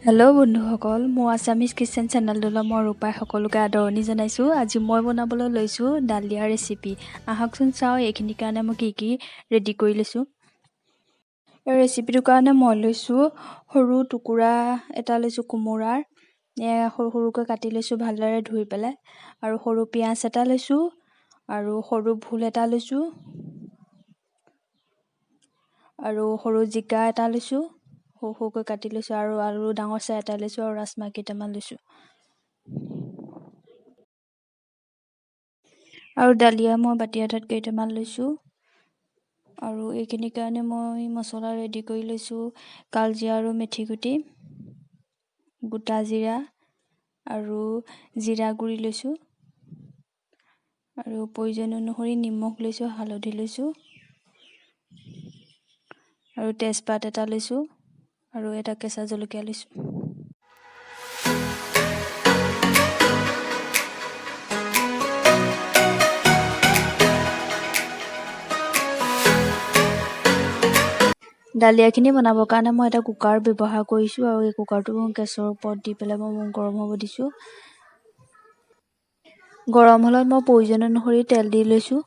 Hello' বন্ধুসকল, মোৰ Assamese kitchen চেনেলটোলৈ মই ৰূপাই সকলোকে আদৰণি জনাইছোঁ। আজি মই বনাবলৈ লৈছোঁ ডালিয়া ৰেচিপি। আহকচোন চাওঁ এইখিনিৰ কাৰণে মই কি ৰেডি কৰি লৈছোঁ। এই ৰেচিপিটোৰ কাৰণে মই লৈছোঁ সৰু টুকুৰা এটা লৈছোঁ কোমোৰাৰ, সৰু সৰুকৈ কাটি লৈছোঁ ভালদৰে ধুই পেলাই। আৰু সৰু পিঁয়াজ এটা লৈছোঁ আৰু সৰু ভোল এটা লৈছোঁ আৰু সৰু জিকা এটা লৈছোঁ, সৰু সৰুকৈ কাটি লৈছোঁ। আৰু আলু ডাঙৰ চাই এটা লৈছোঁ আৰু ৰাজমাহ কেইটামান লৈছোঁ। আৰু ডালিয়া মই বাতি এটাত কেইটামান লৈছোঁ। আৰু এইখিনিৰ কাৰণে মই মছলা ৰেডি কৰি লৈছোঁ। কালজিৰা আৰু মেথি গুটি, গোটা জিৰা আৰু জিৰা গুড়ি লৈছোঁ। আৰু প্ৰয়োজন অনুসৰি নিমখ লৈছোঁ, হালধি লৈছোঁ আৰু তেজপাত এটা লৈছোঁ আৰু এটা কেঁচা জলকীয়া লৈছোঁ। ডালিয়াখিনি বনাবৰ কাৰণে মই এটা কুকাৰ ব্যৱহাৰ কৰিছোঁ আৰু এই কুকাৰটো গেছৰ ওপৰত দি পেলাই মই গৰম হ'ব দিছোঁ। গৰম হ'লত মই প্ৰয়োজন অনুসৰি তেল দি লৈছোঁ।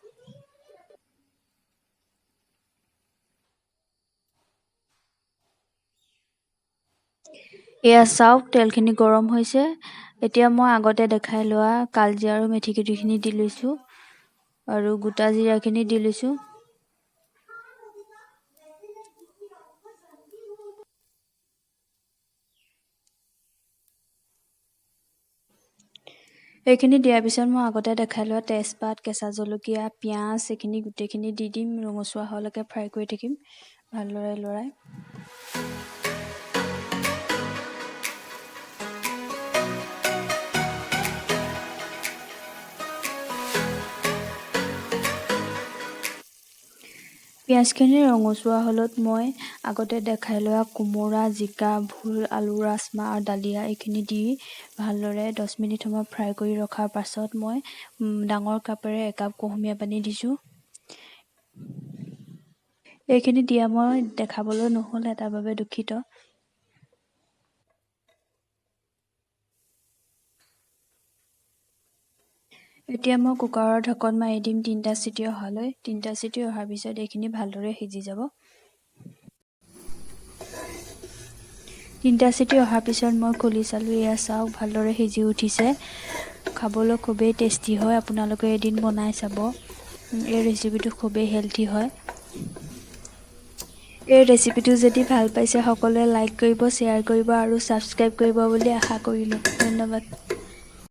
এয়া চাওক, তেলখিনি গৰম হৈছে। এতিয়া মই আগতে দেখাই লোৱা কালজিৰা আৰু মেথি গুটিখিনি দি লৈছোঁ আৰু গোটা জিৰাখিনি দি লৈছোঁ। এইখিনি দিয়াৰ পিছত মই আগতে দেখাই লোৱা তেজপাত, কেঁচা জলকীয়া, পিঁয়াজ এইখিনি গোটেইখিনি দি দিম। ৰঙচুৱা হোৱালৈকে ফ্ৰাই কৰি থাকিম ভালদৰে লৰাই। পিঁয়াজখিনি ৰঙচুৱা হ'লত মই আগতে দেখাই লোৱা কোমোৰা, জিকা, ভোল, আলু, ৰাজমাহ আৰু ডালিয়া এইখিনি দি ভালদৰে 10 মিনিট সময় ফ্ৰাই কৰি ৰখাৰ পাছত মই ডাঙৰ কাপেৰে একাপ কুহুমীয়া পানী দিছোঁ। এইখিনি দিয়া মই দেখাবলৈ নহ'ল, তাৰ বাবে দুখিত। এতিয়া মই কুকাৰৰ ঢাকন মাৰি দিম 3টা চিটি অহালৈ। 3টা চিটি অহাৰ পিছত এইখিনি ভালদৰে সিজি যাব। 3টা চিটি অহাৰ পিছত মই খুলি চালোঁ, এয়া চাওক ভালদৰে সিজি উঠিছে। খাবলৈ খুবেই টেষ্টি হয়, আপোনালোকে এদিন বনাই চাব। এই ৰেচিপিটো খুবেই হেল্থি হয়। এই ৰেচিপিটো যদি ভাল পাইছে সকলোৱে লাইক কৰিব, শ্বেয়াৰ কৰিব আৰু ছাবস্ক্ৰাইব কৰিব বুলি আশা কৰিলোঁ। ধন্যবাদ।